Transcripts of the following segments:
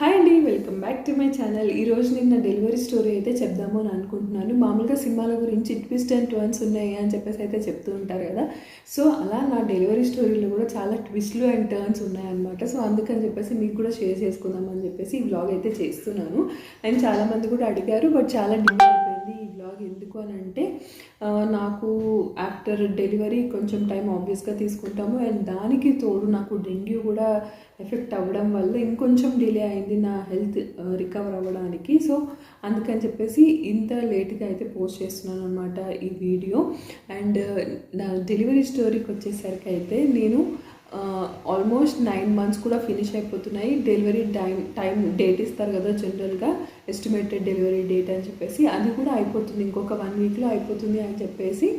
Hi అండి, welcome back to my channel. ఈరోజు నేను నా డెలివరీ స్టోరీ అయితే చెప్దాము అని అనుకుంటున్నాను. మామూలుగా సినిమాల గురించి ట్విస్ట్ అండ్ టర్న్స్ ఉన్నాయి అని చెప్పేసి అయితే చెప్తూ ఉంటారు కదా. సో అలా నా డెలివరీ స్టోరీలో కూడా చాలా ట్విస్ట్లు అండ్ టర్న్స్ ఉన్నాయన్నమాట. సో అందుకని చెప్పేసి మీకు కూడా షేర్ చేసుకుందాం అని చెప్పేసి ఈ వ్లాగ్ అయితే చేస్తున్నాను. అండ్ చాలామంది కూడా అడిగారు, బట్ చాలా డిలే అయిపోయింది ఈ వ్లాగ్. ఎందుకు అని అంటే నాకు ఆఫ్టర్ డెలివరీ కొంచెం టైం ఆబ్వియస్గా తీసుకుంటాము. అండ్ దానికి తోడు నాకు డెంగ్యూ కూడా ఎఫెక్ట్ అవ్వడం వల్ల ఇంకొంచెం డిలే అయింది నా హెల్త్ రికవర్ అవ్వడానికి. సో అందుకని చెప్పేసి ఇంత లేట్గా అయితే పోస్ట్ చేస్తున్నాను అనమాట ఈ వీడియో. అండ్ నా డెలివరీ స్టోరీకి వచ్చేసరికి అయితే నేను ఆల్మోస్ట్ 9 months కూడా ఫినిష్ అయిపోతున్నాయి. డెలివరీ టైం డేట్ ఇస్తారు కదా జనరల్గా, ఎస్టిమేటెడ్ డెలివరీ డేట్ అని చెప్పేసి, అది కూడా అయిపోతుంది, ఇంకొక 1 weekలో అయిపోతుంది అని చెప్పేసి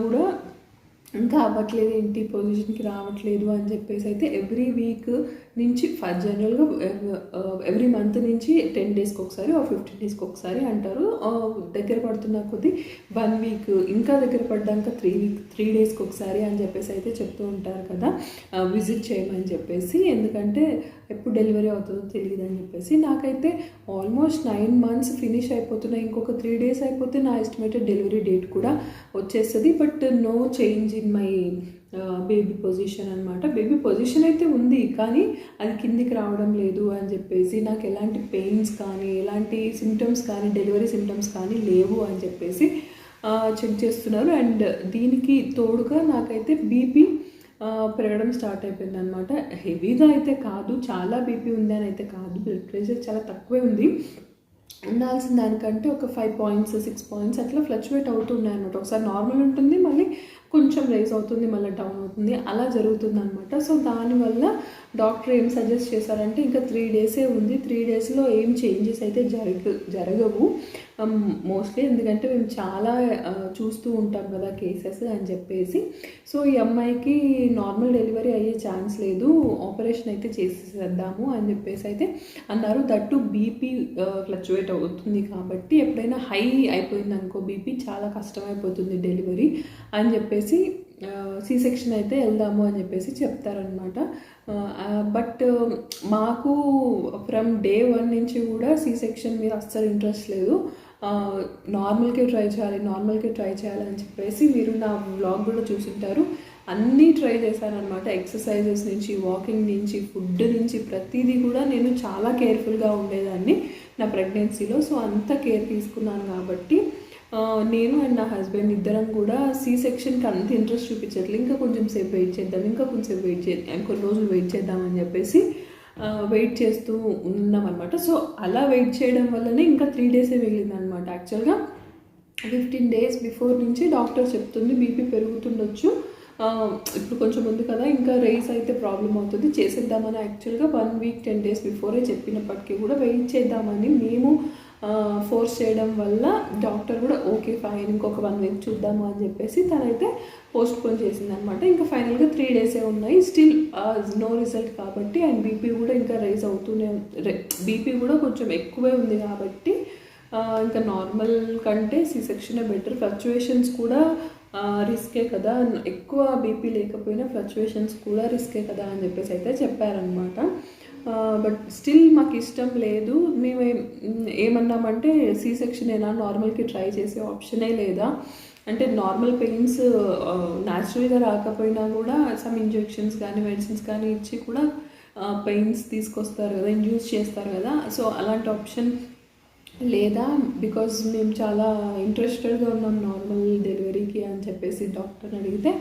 కూడా ఇంకా అవ్వట్లేదు, ఏంటి పొజిషన్కి రావట్లేదు అని చెప్పేసి అయితే ఎవ్రీ వీక్ నుంచి జనరల్గా ఎవ్రీ మంత్ నుంచి 10 daysకి ఒకసారి 15 daysకి ఒకసారి అంటారు. దగ్గర పడుతున్న కొద్దీ 1 week, ఇంకా దగ్గర పడ్డాక 3 daysకి ఒకసారి అని చెప్పేసి అయితే చెప్తూ ఉంటారు కదా విజిట్ చేయమని చెప్పేసి. ఎందుకంటే ఎప్పుడు డెలివరీ అవుతుందో తెలియదు అని చెప్పేసి. నాకైతే ఆల్మోస్ట్ 9 months ఫినిష్ అయిపోతున్నాయి. ఇంకొక 3 days అయిపోతే నా ఎస్టిమేటెడ్ డెలివరీ డేట్ కూడా వచ్చేస్తుంది. But no change in my baby position అనమాట. బేబీ పొజిషన్ అయితే ఉంది, కానీ అది కిందికి రావడం లేదు అని చెప్పేసి, నాకు ఎలాంటి పెయిన్స్ కానీ ఎలాంటి సిమ్టమ్స్ కానీ డెలివరీ సిమ్టమ్స్ కానీ లేవు అని చెప్పేసి చెక్ చేస్తున్నారు. అండ్ దీనికి తోడుగా నాకైతే బీపీ పెరగడం స్టార్ట్ అయిపోయింది అనమాట. హెవీగా అయితే కాదు, చాలా బీపీ ఉంది అని అయితే కాదు, బ్లడ్ ప్రెషర్ చాలా తక్కువే ఉంది. ఉండాల్సిన దానికంటే ఒక 5 points 6 points అట్లా ఫ్లక్చువేట్ అవుతున్నాయి అనమాట. ఒకసారి నార్మల్ ఉంటుంది, మళ్ళీ కొంచెం రైజ్ అవుతుంది, మళ్ళీ డౌన్ అవుతుంది, అలా జరుగుతుంది అనమాట. సో దానివల్ల డాక్టర్ ఏం సజెస్ట్ చేశారంటే ఇంకా 3 days ఉంది, 3 daysలో ఏం చేంజెస్ అయితే జరగవు మోస్ట్లీ, ఎందుకంటే మేము చాలా చూస్తూ ఉంటాం కదా కేసెస్ అని చెప్పేసి. సో ఈ అమ్మాయికి నార్మల్ డెలివరీ అయ్యే ఛాన్స్ లేదు, ఆపరేషన్ అయితే చేసేద్దాము అని చెప్పేసి అయితే అన్నారు. దట్టు బీపీ ఫ్లక్చువేట్ అవుతుంది కాబట్టి, ఎప్పుడైనా హై అయిపోయింది అనుకో బీపీ, చాలా కష్టమైపోతుంది డెలివరీ అని చెప్పేసి సి సెక్షన్ అయితే వెళ్దాము అని చెప్పేసి చెప్తారనమాట. బట్ మాకు ఫ్రమ్ day 1 నుంచి కూడా సి సెక్షన్ మీద అస్సలు ఇంట్రెస్ట్ లేదు. నార్మల్కే ట్రై చేయాలి అని చెప్పేసి మీరు నా వ్లాగ్ కూడా చూసింటారు. అన్నీ ట్రై చేశానమాట. ఎక్సర్సైజెస్ నుంచి, వాకింగ్ నుంచి, ఫుడ్ నుంచి, ప్రతిదీ కూడా నేను చాలా కేర్ఫుల్గా ఉండేదాన్ని నా ప్రెగ్నెన్సీలో. సో అంత కేర్ తీసుకున్నాను కాబట్టి నేను అండ్ నా హస్బెండ్ ఇద్దరం కూడా సి సెక్షన్కి అంత ఇంట్రెస్ట్ చూపించట్లేదు. ఇంకా కొంచెం సేపు వెయిట్ చేద్దాం, కొన్ని రోజులు వెయిట్ చేద్దామని చెప్పేసి వెయిట్ చేస్తూ ఉన్నామన్నమాట. సో అలా వెయిట్ చేయడం వల్లనే ఇంకా 3 days మిగిలిందనమాట. యాక్చువల్గా 15 days బిఫోర్ నుంచి డాక్టర్ చెప్తుంది బీపీ పెరుగుతుండొచ్చు, ఇప్పుడు కొంచెం ఉంది కదా, ఇంకా రైస్ అయితే ప్రాబ్లం అవుతుంది, చేసేద్దామని యాక్చువల్గా 1 week 10 days బిఫోరే చెప్పినప్పటికీ కూడా వెయిట్ చేద్దామని మేము ఫోర్స్ చేయడం వల్ల డాక్టర్ కూడా ఓకే ఫైన్ ఇంకొక 1 week చూద్దాము అని చెప్పేసి తనైతే పోస్ట్పోన్ చేసింది అనమాట. ఇంకా ఫైనల్గా 3 days ఉన్నాయి, స్టిల్ నో రిజల్ట్ కాబట్టి. అండ్ బీపీ కూడా ఇంకా రైజ్ అవుతూనే, బీపీ కూడా కొంచెం ఎక్కువే ఉంది కాబట్టి ఇంకా నార్మల్ కంటే సి సెక్షనే బెటర్. ఫ్లక్చువేషన్స్ కూడా రిస్కే కదా, ఎక్కువ బీపీ లేకపోయినా ఫ్లక్చువేషన్స్ కూడా రిస్కే కదా అని చెప్పేసి అయితే చెప్పారనమాట. బట్ స్టిల్ మాకు ఇష్టం లేదు. మేము ఏమన్నామంటే సి సెక్షన్ అయినా నార్మల్కి ట్రై చేసే ఆప్షనే లేదా అంటే, నార్మల్ పెయిన్స్ న్యాచురల్గా రాకపోయినా కూడా సమ్ ఇంజెక్షన్స్ కానీ మెడిసిన్స్ కానీ ఇచ్చి కూడా పెయిన్స్ తీసుకొస్తారు కదా, ఇండ్యూస్ చేస్తారు కదా. సో అలాంటి ఆప్షన్ లేదా, బికాజ్ మేము చాలా ఇంట్రెస్టెడ్గా ఉన్నాం నార్మల్ డెలివరీకి అని చెప్పేసి డాక్టర్ని అడిగితే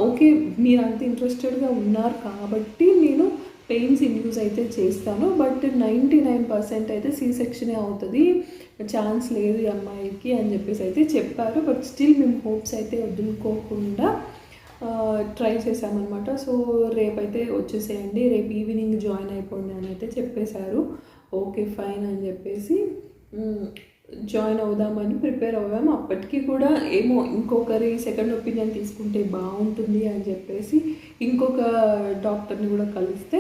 ఓకే మీరు అంత ఇంట్రెస్టెడ్గా ఉన్నారు కాబట్టి నేను పెయిన్స్ ఇండ్యూస్ అయితే చేస్తాను, బట్ 99% అయితే సి సెక్షనే అవుతుంది, ఛాన్స్ లేదు ఈ అమ్మాయికి అని చెప్పేసి అయితే చెప్పారు. బట్ స్టిల్ మేము హోప్స్ అయితే వదులుకోకుండా ట్రై చేసామన్నమాట. సో రేపైతే వచ్చేసేయండి, రేపు ఈవినింగ్ జాయిన్ అయిపోండి అని అయితే చెప్పేశారు. ఓకే ఫైన్ అని చెప్పేసి జాయిన్ అవుదామని ప్రిపేర్ అవ్వాము. అప్పటికి కూడా ఏమో ఇంకొకరి సెకండ్ ఒపీనియన్ తీసుకుంటే బాగుంటుంది అని చెప్పేసి ఇంకొక డాక్టర్ని కూడా కలిస్తే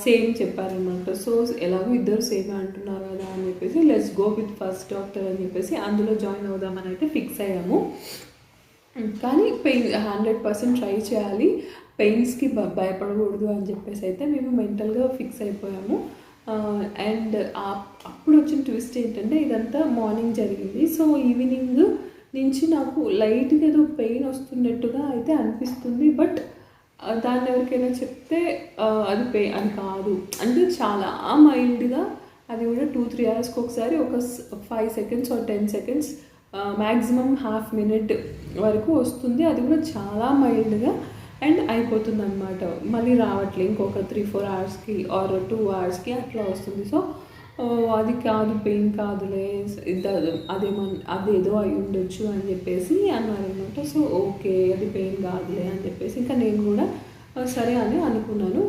సేమ్ చెప్పారనమాట. సో ఎలాగో ఇద్దరు సేమే అంటున్నారు కదా అని చెప్పేసి let's go with first doctor అని చెప్పేసి అందులో జాయిన్ అవుదామని అయితే ఫిక్స్ అయ్యాము. కానీ పెయిన్ 100% ట్రై చేయాలి, పెయిన్స్కి భయపడకూడదు అని చెప్పేసి అయితే మేము మెంటల్గా ఫిక్స్ అయిపోయాము. అండ్ అప్పుడు వచ్చిన ట్విస్ట్ ఏంటంటే ఇదంతా మార్నింగ్ జరిగింది. సో ఈవినింగ్ నుంచి నాకు లైట్గా ఏదో పెయిన్ వస్తున్నట్టుగా అయితే అనిపిస్తుంది. బట్ దాన్ని ఎవరికైనా చెప్తే అది కాదు అంటే చాలా మైల్డ్గా, అది కూడా 2-3 అవర్స్కి ఒకసారి ఒక 5 seconds are 10 seconds maximum half minute వరకు వస్తుంది. అది కూడా చాలా మైల్డ్గా అండ్ అయిపోతుంది అనమాట. మళ్ళీ రావట్లేదు ఇంకొక 3-4 అవర్స్కి ఆర్ 2 అవర్స్కి అట్లా వస్తుంది. సో అది కాదు, పెయిన్ కాదులే, అదేదో అయి ఉండొచ్చు అని చెప్పేసి అన్నారనమాట. సో ఓకే, అది పెయిన్ కాదులే అని చెప్పేసి ఇంకా నేను కూడా సరే అని అనుకున్నాను.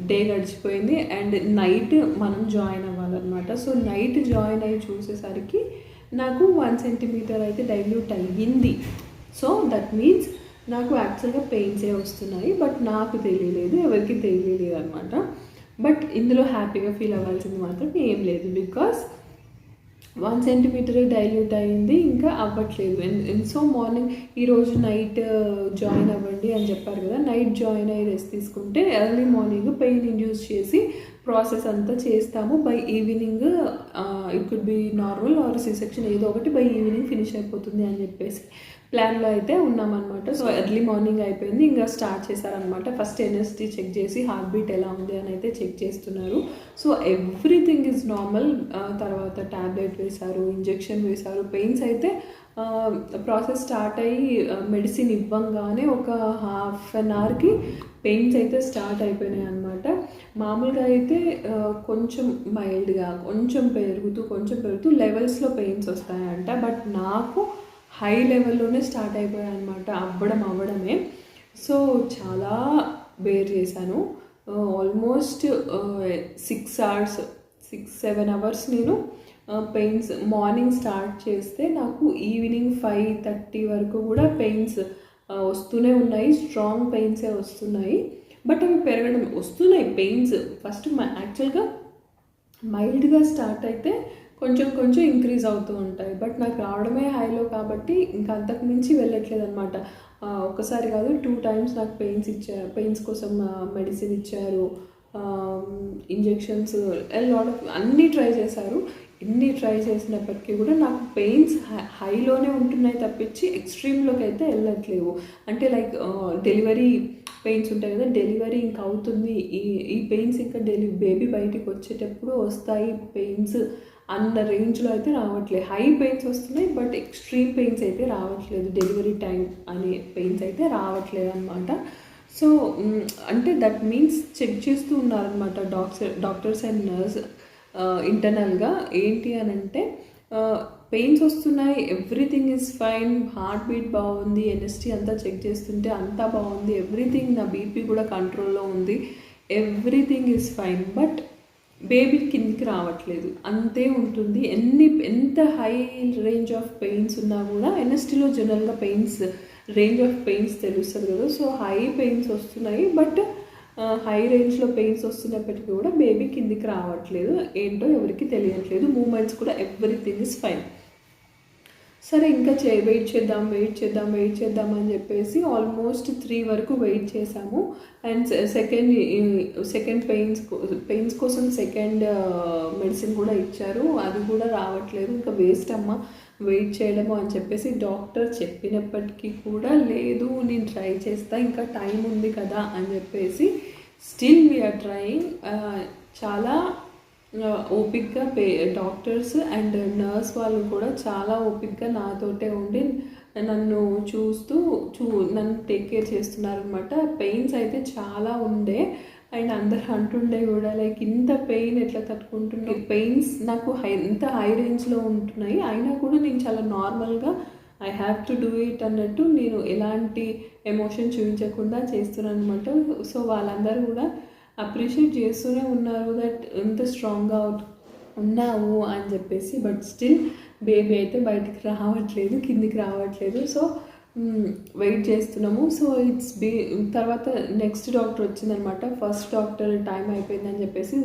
డే గడిచిపోయింది అండ్ నైట్ మనం జాయిన్ అవ్వాలన్నమాట. సో నైట్ జాయిన్ అయ్యి చూసేసరికి నాకు 1 సెంటీమీటర్ అయితే డైల్యూట్ అయ్యింది. సో దట్ మీన్స్ నాకు యాక్చువల్గా పెయిన్సే వస్తున్నాయి, బట్ నాకు తెలియలేదు, ఎవరికి తెలియలేదు అనమాట. బట్ ఇందులో హ్యాపీగా ఫీల్ అవ్వాల్సింది మాత్రం ఏం లేదు, బికాస్ 1 సెంటీమీటర్ డైల్యూట్ అయ్యింది, ఇంకా అవ్వట్లేదు. సో మార్నింగ్ ఈరోజు నైట్ జాయిన్ అవ్వండి అని చెప్పారు కదా, నైట్ జాయిన్ అయ్యి రెస్ట్ తీసుకుంటే ఎర్లీ మార్నింగ్ పెయిన్ ఇండ్యూస్ చేసి ప్రాసెస్ అంతా చేస్తాము. By evening it could be normal or C section, ఏదో ఒకటి బై ఈవినింగ్ ఫినిష్ అయిపోతుంది అని చెప్పేసి ప్లాన్లో అయితే ఉన్నామన్నమాట. సో ఎర్లీ మార్నింగ్ అయిపోయింది, ఇంకా స్టార్ట్ చేశారనమాట. ఫస్ట్ ఎన్ఎస్టీ చెక్ చేసి హార్ట్ బీట్ ఎలా ఉంది అని అయితే చెక్ చేస్తున్నారు. So everything is normal. తర్వాత ట్యాబ్లెట్ వేశారు, ఇంజెక్షన్ వేశారు. పెయిన్స్ అయితే ప్రాసెస్ స్టార్ట్ అయ్యి మెడిసిన్ ఇవ్వంగానే ఒక హాఫ్ అన్ అవర్కి పెయిన్స్ అయితే స్టార్ట్ అయిపోయినాయి అనమాట. మామూలుగా అయితే కొంచెం మైల్డ్గా కొంచెం పెరుగుతూ లెవెల్స్లో పెయిన్స్ వస్తాయంట. బట్ నాకు హై లెవెల్లోనే స్టార్ట్ అయిపోయాయి అనమాట, అవ్వడమే. సో చాలా బేర్ చేశాను. ఆల్మోస్ట్ 6-7 అవర్స్ నేను పెయిన్స్ మార్నింగ్ స్టార్ట్ చేస్తే నాకు ఈవినింగ్ 5:30 వరకు కూడా పెయిన్స్ వస్తూనే ఉన్నాయి. స్ట్రాంగ్ పెయిన్సే వస్తున్నాయి, బట్ అవి పెరగడం వస్తున్నాయి పెయిన్స్. ఫస్ట్ యాక్చువల్గా మైల్డ్గా స్టార్ట్ అయితే కొంచెం ఇంక్రీజ్ అవుతూ ఉంటాయి. బట్ నాకు రావడమే హైలో కాబట్టి ఇంకా అంతకు మించి వెళ్ళట్లేదు అనమాట. ఒకసారి కాదు 2 times నాకు పెయిన్స్ కోసం మెడిసిన్ ఇచ్చారు, ఇంజెక్షన్స్, లాట్ ఆఫ్ అన్నీ ట్రై చేశారు. ఎన్ని ట్రై చేసినప్పటికీ కూడా నాకు పెయిన్స్ హైలోనే ఉంటున్నాయి తప్పించి ఎక్స్ట్రీమ్లోకి అయితే వెళ్ళట్లేవు. అంటే లైక్ డెలివరీ పెయిన్స్ ఉంటాయి కదా, డెలివరీ ఇంకా అవుతుంది, ఈ పెయిన్స్ ఇంకా బేబీ బయటికి వచ్చేటప్పుడు వస్తాయి పెయిన్స్ అన్న రేంజ్లో అయితే రావట్లేదు. హై పెయిన్స్ వస్తున్నాయి, బట్ ఎక్స్ట్రీమ్ పెయిన్స్ అయితే రావట్లేదు. డెలివరీ టైం అనే పెయిన్స్ అయితే రావట్లేదు అనమాట. సో అంటే దట్ మీన్స్ చెక్ చేస్తూ ఉన్నారనమాట డాక్టర్స్ అండ్ నర్స్ ఇంటర్నల్గా. ఏంటి అని అంటే పెయిన్స్ వస్తున్నాయి, everything is fine, heart beat బాగుంది, ఎన్ఎస్టీ అంతా చెక్ చేస్తుంటే అంతా బాగుంది, ఎవ్రీథింగ్, నా బీపీ కూడా కంట్రోల్లో ఉంది, everything is fine. But baby కిందికి రావట్లేదు, అంతే ఉంటుంది. ఎంత హై రేంజ్ ఆఫ్ పెయిన్స్ ఉన్నా కూడా ఎన్ఎస్టీలో జనరల్గా రేంజ్ ఆఫ్ పెయిన్స్ తెలుస్తుంది కదా. సో హై పెయిన్స్ వస్తున్నాయి, బట్ హై రేంజ్లో పెయిన్స్ వస్తున్నప్పటికీ కూడా బేబీ కిందికి రావట్లేదు. ఏంటో ఎవరికి తెలియట్లేదు. మూమెంట్స్ కూడా ఎవ్రీథింగ్ ఇస్ ఫైన్. సరే ఇంకా వెయిట్ చేద్దాం అని చెప్పేసి ఆల్మోస్ట్ 3 వరకు వెయిట్ చేసాము. అండ్ సెకండ్ పెయిన్స్ కోసం సెకండ్ మెడిసిన్ కూడా ఇచ్చారు, అది కూడా రావట్లేదు. ఇంకా వేస్ట్ అమ్మ వెయిట్ చేయడము అని చెప్పేసి డాక్టర్ చెప్పినప్పటికీ కూడా లేదు, నేను ట్రై చేస్తా, ఇంకా టైం ఉంది కదా అని చెప్పేసి స్టిల్ వీఆర్ ట్రయింగ్. చాలా ఓపిక్గా డాక్టర్స్ అండ్ నర్స్ వాళ్ళు కూడా చాలా ఓపిక్గా నాతోటే ఉండి నన్ను నన్ను టేక్ కేర్ చేస్తున్నారనమాట. పెయిన్స్ అయితే చాలా ఉండే అండ్ అందరు అంటుండే కూడా లైక్ ఇంత పెయిన్ ఎట్లా తట్టుకుంటున్నాయి, పెయిన్స్ నాకు ఎంత హై రేంజ్లో ఉంటున్నాయి, అయినా కూడా నేను చాలా నార్మల్గా I have to do it అన్నట్టు నేను ఎలాంటి ఎమోషన్ చూపించకుండా చేస్తున్నాను అనమాట. సో వాళ్ళందరూ కూడా అప్రిషియేట్ చేస్తూనే ఉన్నారు దట్ ఎంత స్ట్రాంగ్గా ఉన్నావు అని చెప్పేసి. బట్ స్టిల్ బేబీ అయితే బయటికి రావట్లేదు, కిందికి రావట్లేదు. సో వెయిట్ చేస్తున్నాము. సో తర్వాత నెక్స్ట్ డాక్టర్ వచ్చిందనమాట. ఫస్ట్ డాక్టర్ టైం అయిపోయిందని చెప్పేసి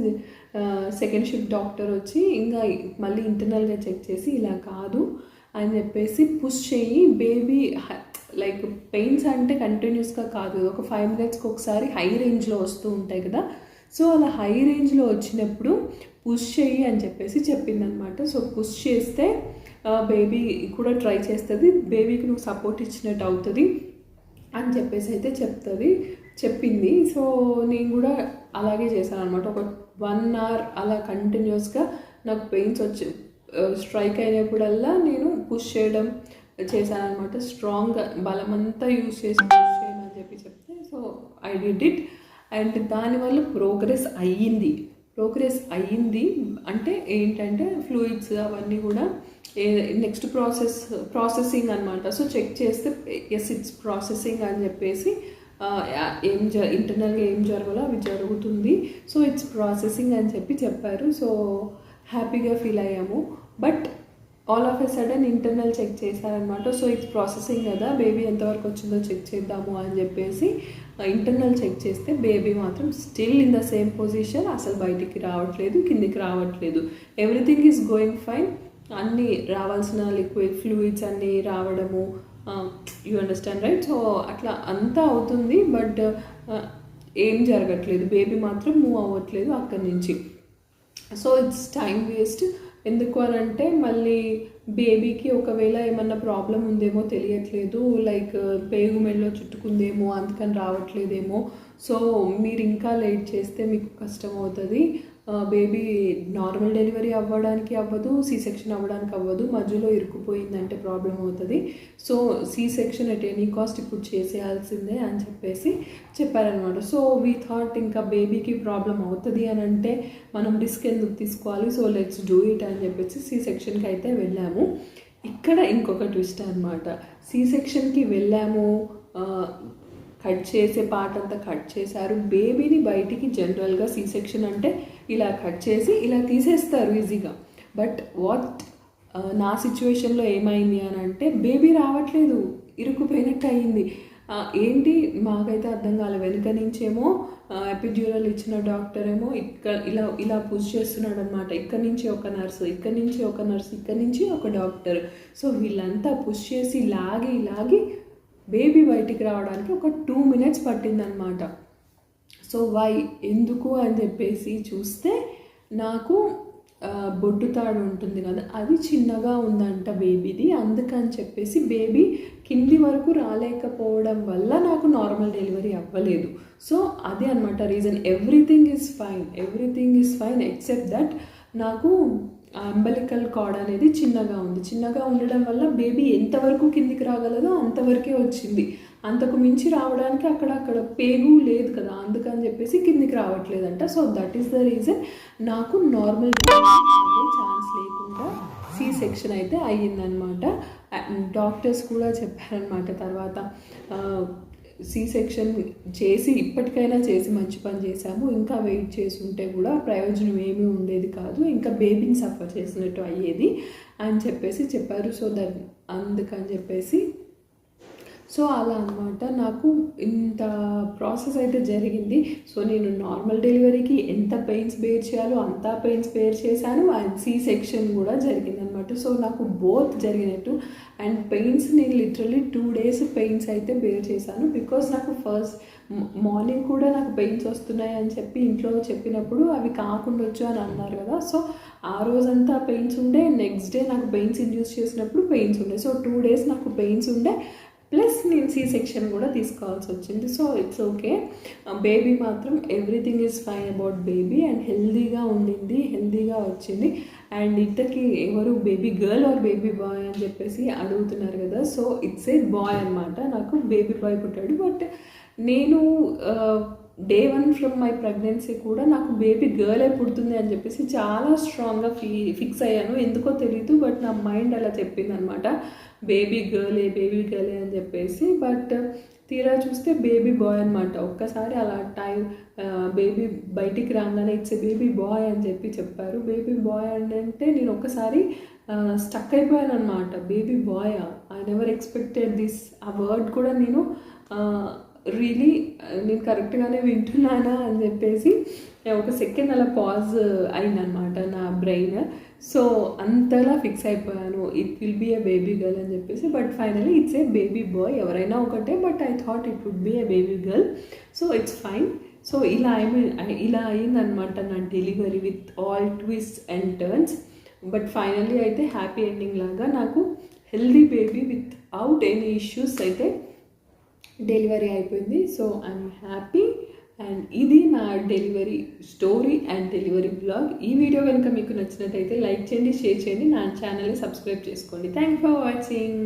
సెకండ్ షిఫ్ట్ డాక్టర్ వచ్చి ఇంకా మళ్ళీ ఇంటర్నల్గా చెక్ చేసి ఇలా కాదు అని చెప్పేసి పుష్ చేయి, బేబీ లైక్ పెయిన్స్ అంటే కంటిన్యూస్గా కాదు, ఒక 5 minutesకి ఒకసారి హై రేంజ్లో వస్తూ ఉంటాయి కదా. సో అలా హై రేంజ్లో వచ్చినప్పుడు పుష్ చెయ్యి అని చెప్పేసి చెప్పిందనమాట. సో పుష్ చేస్తే బేబీ కూడా ట్రై చేస్తుంది, బేబీకి నువ్వు సపోర్ట్ ఇచ్చినట్టు అవుతుంది అని చెప్పేసి అయితే చెప్పింది. సో నేను కూడా అలాగే చేశాను అనమాట. ఒక 1 hour అలా కంటిన్యూస్గా నాకు పెయిన్స్ వచ్చి స్ట్రైక్ అయినప్పుడల్లా నేను పుష్ చేయడం చేశాను అనమాట. స్ట్రాంగ్గా బలమంతా యూజ్ చేసి పుష్ చేయమని చెప్తే so I did it. And దానివల్ల ప్రోగ్రెస్ అయ్యింది. అంటే ఏంటంటే ఫ్లూయిడ్స్ అవన్నీ కూడా నెక్స్ట్ ప్రాసెసింగ్ అనమాట. సో చెక్ చేస్తే ఎస్ ఇట్స్ ప్రాసెసింగ్ అని చెప్పేసి ఇంటర్నల్గా ఏం జరగాలో అవి జరుగుతుంది. సో ఇట్స్ ప్రాసెసింగ్ అని చెప్పారు. సో హ్యాపీగా ఫీల్ అయ్యాము. But all of a sudden internal check చేశారనమాట. సో ఇట్స్ ప్రాసెసింగ్ కదా, బేబీ ఎంతవరకు వచ్చిందో చెక్ చేద్దాము అని చెప్పేసి ఇంటర్నల్ చెక్ చేస్తే బేబీ మాత్రం still in the same position, అసలు బయటికి రావట్లేదు, కిందికి రావట్లేదు. Everything is going fine. అన్నీ రావాల్సిన లిక్విడ్ ఫ్లూయిడ్స్ అన్నీ రావడము, యూ అండర్స్టాండ్ రైట్. సో అట్లా అంతా అవుతుంది, బట్ ఏం జరగట్లేదు, బేబీ మాత్రం మూవ్ అవ్వట్లేదు అక్కడి నుంచి. So it's time waste. ఎందుకు అని అంటే మళ్ళీ బేబీకి ఒకవేళ ఏమన్నా ప్రాబ్లం ఉందేమో తెలియట్లేదు, లైక్ పేగు మెడలో చుట్టుకుందేమో అందుకని రావట్లేదేమో. సో మీరు ఇంకా లేట్ చేస్తే మీకు కష్టం అవుతుంది. బేబీ నార్మల్ డెలివరీ అవ్వడానికి అవ్వదు, సి సెక్షన్ అవ్వడానికి అవ్వదు, మధ్యలో ఇరుక్కుపోయిందంటే ప్రాబ్లం అవుతుంది. So C section at any cost ఇప్పుడు చేసేయాల్సిందే అని చెప్పారనమాట. సో వీ థాట్ ఇంకా బేబీకి ప్రాబ్లం అవుతుంది అని అంటే మనం రిస్క్ ఎందుకు తీసుకోవాలి, సో లెట్స్ డూ ఇట్ అని చెప్పేసి సి సెక్షన్కి అయితే వెళ్ళాము. ఇక్కడ ఇంకొక ట్విస్ట్ అనమాట. సి సెక్షన్కి వెళ్ళాము, కట్ చేసే పార్ట్ అంతా కట్ చేశారు, బేబీని బయటికి జనరల్గా సి సెక్షన్ అంటే ఇలా కట్ చేసి ఇలా తీసేస్తారు ఈజీగా. బట్ నా సిచ్యువేషన్లో ఏమైంది అని అంటే బేబీ రావట్లేదు, ఇరుక్కుపోయినట్టు అయింది. ఏంటి మాకైతే అర్థం కాలేదు. వెనుక నుంచేమో ఎపిడ్యూరల్ ఇచ్చిన డాక్టర్ ఏమో ఇలా పుష్ చేస్తున్నాడు అనమాట. ఇక్కడి నుంచి ఒక నర్సు, ఇక్కడి నుంచి ఒక నర్సు, ఇక్కడి నుంచి ఒక డాక్టర్. సో వీళ్ళంతా పుష్ చేసి లాగి బేబీ బయటికి రావడానికి ఒక 2 minutes పట్టిందనమాట. సో ఎందుకు అని చెప్పేసి చూస్తే నాకు బొడ్డు తాడు ఉంటుంది కదా, అది చిన్నగా ఉందంట బేబీది. అందుకని చెప్పేసి బేబీ కింది వరకు రాలేకపోవడం వల్ల నాకు నార్మల్ డెలివరీ అవ్వలేదు. సో అదే అనమాట reason. Everything is fine except that నాకు అంబలికల్ కార్డ్ అనేది చిన్నగా ఉండడం వల్ల బేబీ ఎంతవరకు కిందికి రాగలదో అంతవరకే వచ్చింది. అంతకు మించి రావడానికి అక్కడ పేగు లేదు కదా, అందుకని చెప్పేసి కిందికి రావట్లేదంట. So that is the reason నాకు నార్మల్ ఛాన్స్ లేకుండా సి సెక్షన్ అయితే అయ్యిందనమాట. డాక్టర్స్ కూడా చెప్పారనమాట తర్వాత, సి సెక్షన్ ఇప్పటికైనా చేసి మంచి పని చేశాము, ఇంకా వెయిట్ చేసి ఉంటే కూడా ప్రయోజనం ఏమీ ఉండేది కాదు, ఇంకా బేబీని సఫర్ చేసినట్టు అయ్యేది అని చెప్పారు. సో అందుకని చెప్పేసి సో అలా అనమాట నాకు ఇంత ప్రాసెస్ అయితే జరిగింది. సో నేను నార్మల్ డెలివరీకి ఎంత పెయిన్స్ బేర్ చేయాలో అంత పెయిన్స్ బేర్ చేశాను, అండ్ సి సెక్షన్ కూడా జరిగిందనమాట. సో నాకు బోత్ జరిగినట్టు. అండ్ పెయిన్స్ నేను లిటరల్లీ 2 days పెయిన్స్ అయితే బేర్ చేశాను. బికాస్ నాకు ఫస్ట్ మార్నింగ్ కూడా నాకు పెయిన్స్ వస్తున్నాయి అని చెప్పి ఇంట్లో చెప్పినప్పుడు అవి కాకుండొచ్చు అని అన్నారు కదా. సో ఆ రోజంతా పెయిన్స్ ఉండే, నెక్స్ట్ డే నాకు పెయిన్స్ ఇండ్యూస్ చేసినప్పుడు పెయిన్స్ ఉండే. సో 2 days నాకు పెయిన్స్ ఉండే, ప్లస్ నేను సి సెక్షన్ కూడా తీసుకోవాల్సి వచ్చింది. So it's okay. బేబీ మాత్రం everything is fine about baby, and హెల్దీగా వచ్చింది. అండ్ ఇంతకీ ఎవరు baby girl or baby bye అని చెప్పేసి అడుగుతున్నారు కదా. సో ఇట్స్ ఏ బాయ్ అనమాట. నాకు బేబీ బాయ్ పుట్టాడు. బట్ నేను day 1 ఫ్రమ్ మై ప్రెగ్నెన్సీ కూడా నాకు బేబీ గర్లే పుడుతుంది అని చెప్పేసి చాలా స్ట్రాంగ్గా ఫిక్స్ అయ్యాను. ఎందుకో తెలీదు, బట్ నా మైండ్ అలా చెప్పింది అనమాట, బేబీ గర్లే అని చెప్పేసి. బట్ తీరా చూస్తే బేబీ బాయ్ అనమాట. ఒక్కసారి అలా బేబీ బయటికి రాగానే ఇట్స్ బేబీ బాయ్ అని చెప్పారు. బేబీ బాయ్ అంటే నేను ఒక్కసారి స్టక్ అయిపోయాను అనమాట. Baby bye, I never expected this. ఆ వర్డ్ కూడా నేను రియలీ నేను కరెక్ట్గానే వింటున్నానా అని చెప్పేసి ఒక సెకండ్ అలా పాజ్ అయిందనమాట నా బ్రెయిన్. సో అంతలా ఫిక్స్ అయిపోయాను, it will be a baby girl అని చెప్పేసి. But finally it's a baby boy. ఎవరైనా ఒకటే, but I thought it would be a baby girl. So it's fine. So ఇలా అయిందనమాట నా delivery with all twist and turns. But finally అయితే happy ending లాగా నాకు healthy baby without any issues అయితే delivery అయిపోయింది. So I'm happy. అండ్ ఇది నా delivery story and delivery blog. ఈ వీడియో కనుక మీకు నచ్చినట్టయితే లైక్ చేయండి, షేర్ చేయండి, నా ఛానల్ని సబ్స్క్రైబ్ చేసుకోండి. Thank for watching.